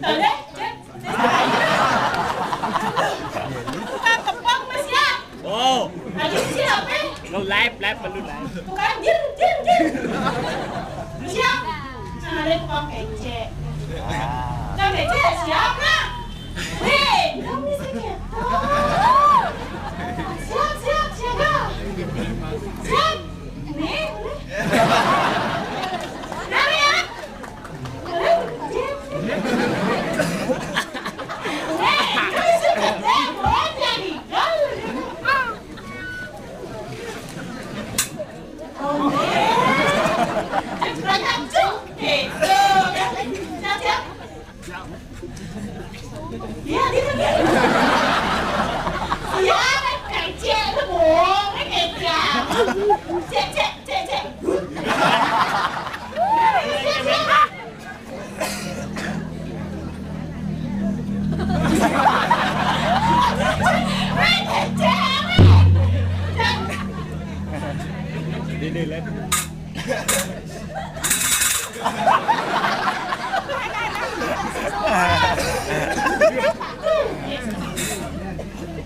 Tadi, tukang kepang mas ya. Oh, Lagi siapa? lo live baru live. Tukang jir. Siapa? Ada tukang kece. Tukang kece siapa? Hei, kamu sakit. Siap. Siap. Nih, Nari ya. Ini live.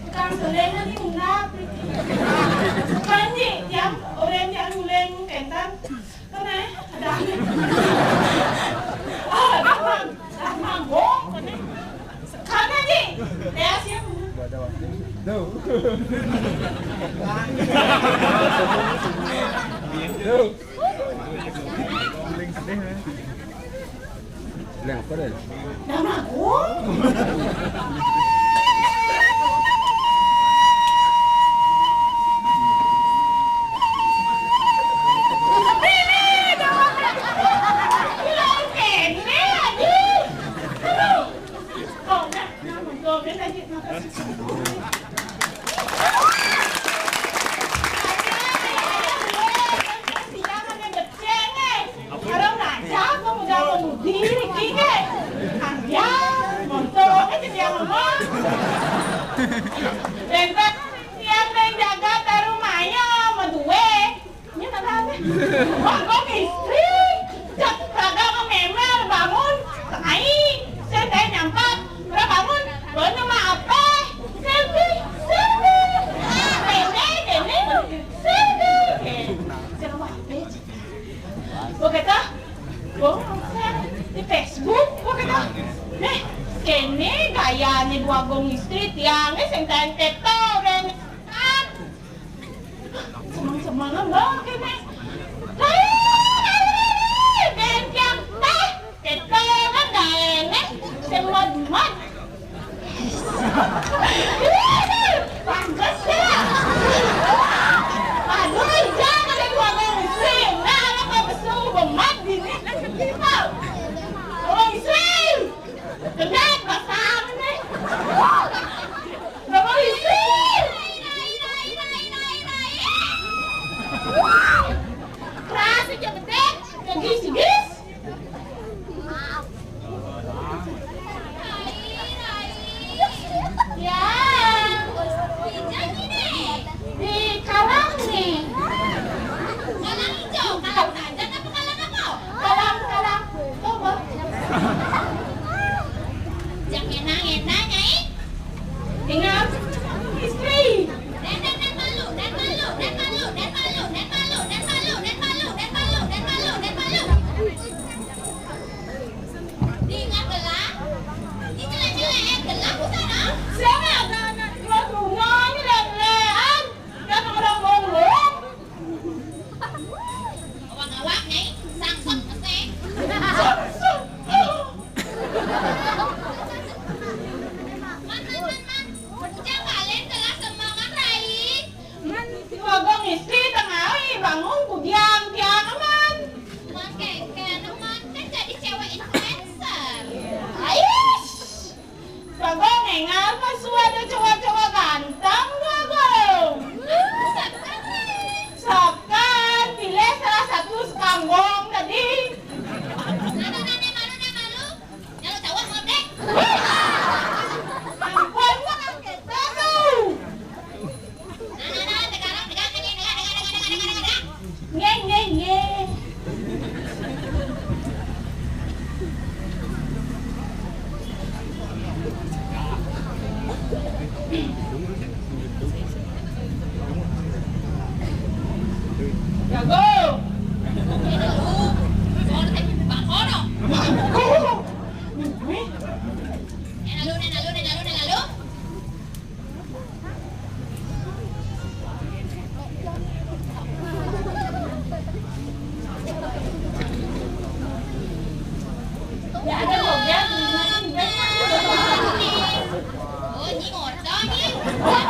Kang Sulen ni ungap. Kanji, yang orang yang uleng kentan. Kena ada. Damang bong. Kana ji. Dia siap. Ada waktu. No. Link sedih ya. Link apa deh? Damang bong. Di Facebook, nih, kene gayanya dua gong istri tiangnya sengtan keto dan semang-semangan banget kene. Dan tiang teh keto kan gayanya semad-mad. Pantas ya. Aduh, jangan ada dua gong istri. Nah, apa besul bemat gini. Oh, istri. Kenapa pasang nih? Gak mau istri. Keras aja betek. Gis-gis. Ya. Di kalang nih. Kalang hijau. Kalang tajam apa kalang apa? Kalang. Coba. Jangan enak-enak, Nyai. Ingat, istri. Dan malu. Ingat gelang. Ini jelek-jelek, gelang busana. Siapa anak-anak jual bunga ini lelean. Dan orang ngomong. Awak-awak, Nyai. Sangsot mesek. Sangsot. Ujang kalian telah semangat Rai. Wagong istri tengah bangun kudiang tiang aman. Man keken aman kan jadi cewek influencer. Aish. Wagong engal pas ada cowok-cowok ganteng wagong. Sokan pilih salah satu sekanggong tadi. Malu. Jangan cowok ngobek. Ampun lah kita tuh. Nah, Jago. Ya ada loh ya. Oh, ini ngorok nih.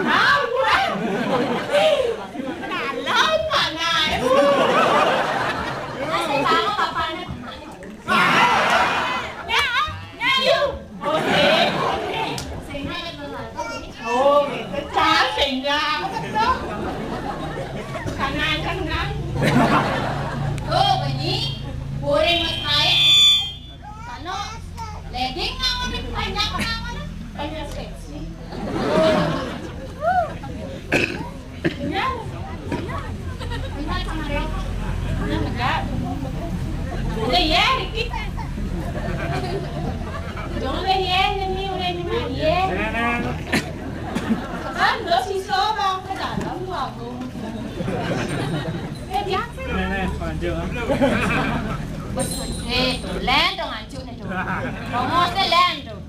Hả? Udah ya, dikit. Jangan deh ya, ini udah lima ya. Kan udah sisa bang ke dalam tuh aku. Dia. Panjang. Tuh land dong ancu nih tuh. Kamu tuh land tuh.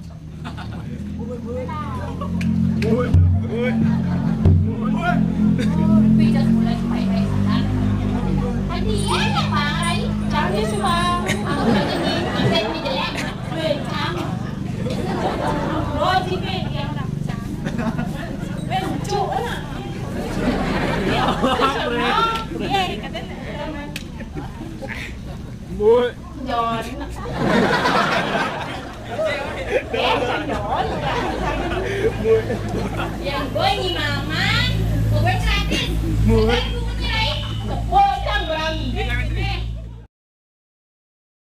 Bisa mulai baik-baik sana. Tadi ya yang bang, caranya cuma aku jadi angkat di jalan. Roti pe yang nak bencu lah. Iya, katanya. Mui. Jon. Jon. Yang gue ni mama, gue gratis.